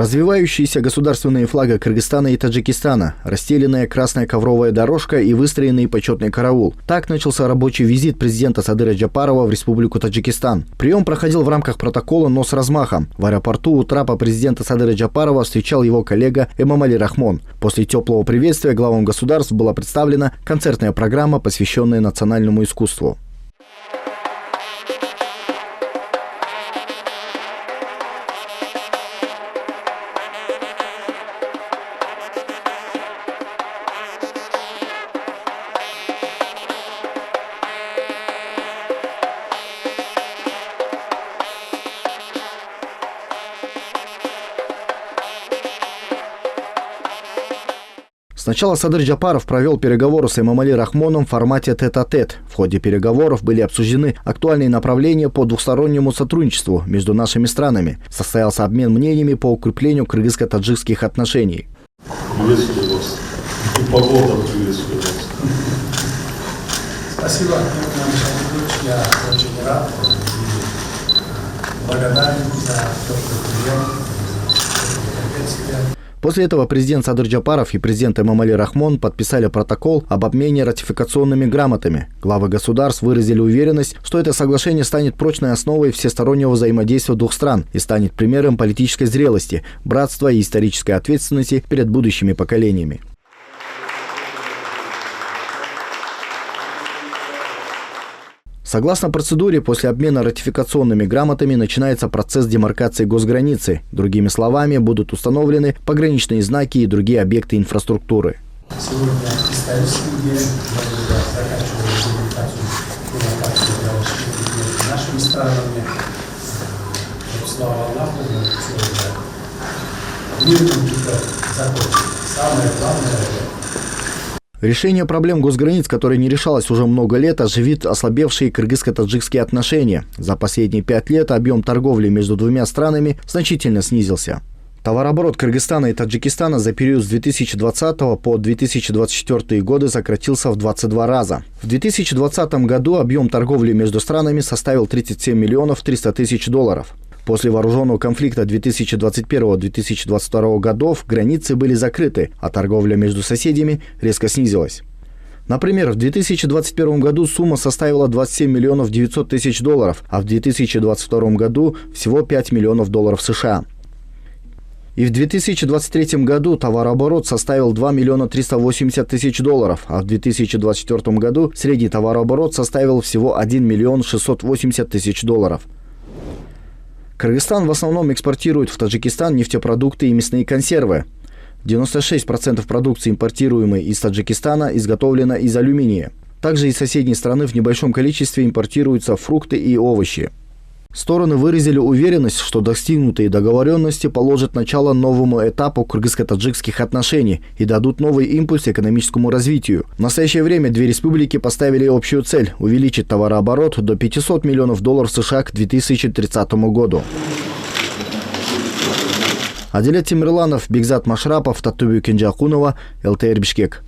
Развивающиеся государственные флаги Кыргызстана и Таджикистана, расстеленная красная ковровая дорожка и выстроенный почетный караул. Так начался рабочий визит президента Садыра Джапарова в Республику Таджикистан. Прием проходил в рамках протокола, но с размахом. В аэропорту у трапа президента Садыра Джапарова встречал его коллега Эмомали Рахмон. После теплого приветствия главам государств была представлена концертная программа, посвященная национальному искусству. Сначала Садыр Джапаров провел переговоры с Эмомали Рахмоном в формате тет-а-тет. В ходе переговоров были обсуждены актуальные направления по двустороннему сотрудничеству между нашими странами. Состоялся обмен мнениями по укреплению кыргызско-таджикских отношений. Приветствую вас. И погода приветствую вас. Спасибо, я очень рад и благодарен за то, что прием. После этого президент Садыр Джапаров и президент Эмомали Рахмон подписали протокол об обмене ратификационными грамотами. Главы государств выразили уверенность, что это соглашение станет прочной основой всестороннего взаимодействия двух стран и станет примером политической зрелости, братства и исторической ответственности перед будущими поколениями. Согласно процедуре, после обмена ратификационными грамотами начинается процесс демаркации госграницы. Другими словами, будут установлены пограничные знаки и другие объекты инфраструктуры. Сегодня исторический день, мы заканчиваем демаркацию между нашими странами. Слава Аллаху, мирным путем закончится. Самое главное – решение проблем госграниц, которое не решалось уже много лет, оживит ослабевшие кыргызско-таджикские отношения. За последние 5 лет объем торговли между двумя странами значительно снизился. Товарооборот Кыргызстана и Таджикистана за период с 2020 по 2024 годы сократился в 22 раза. В 2020 году объем торговли между странами составил 37 миллионов 300 тысяч долларов. После вооруженного конфликта 2021-2022 годов границы были закрыты, а торговля между соседями резко снизилась. Например, в 2021 году сумма составила 27 миллионов 900 тысяч долларов, а в 2022 году всего 5 миллионов долларов США. И в 2023 году товарооборот составил 2 миллиона 380 тысяч долларов, а в 2024 году средний товарооборот составил всего 1 миллион 680 тысяч долларов. Кыргызстан в основном экспортирует в Таджикистан нефтепродукты и мясные консервы. 96% продукции, импортируемой из Таджикистана, изготовлено из алюминия. Также из соседней страны в небольшом количестве импортируются фрукты и овощи. Стороны выразили уверенность, что достигнутые договоренности положат начало новому этапу кыргызско-таджикских отношений и дадут новый импульс экономическому развитию. В настоящее время две республики поставили общую цель – увеличить товарооборот до 500 миллионов долларов США к 2030 году. Адилет Тимирланов, Бекзат Машрапов, Татубю Кенджакунова, ЛТР Бишкек.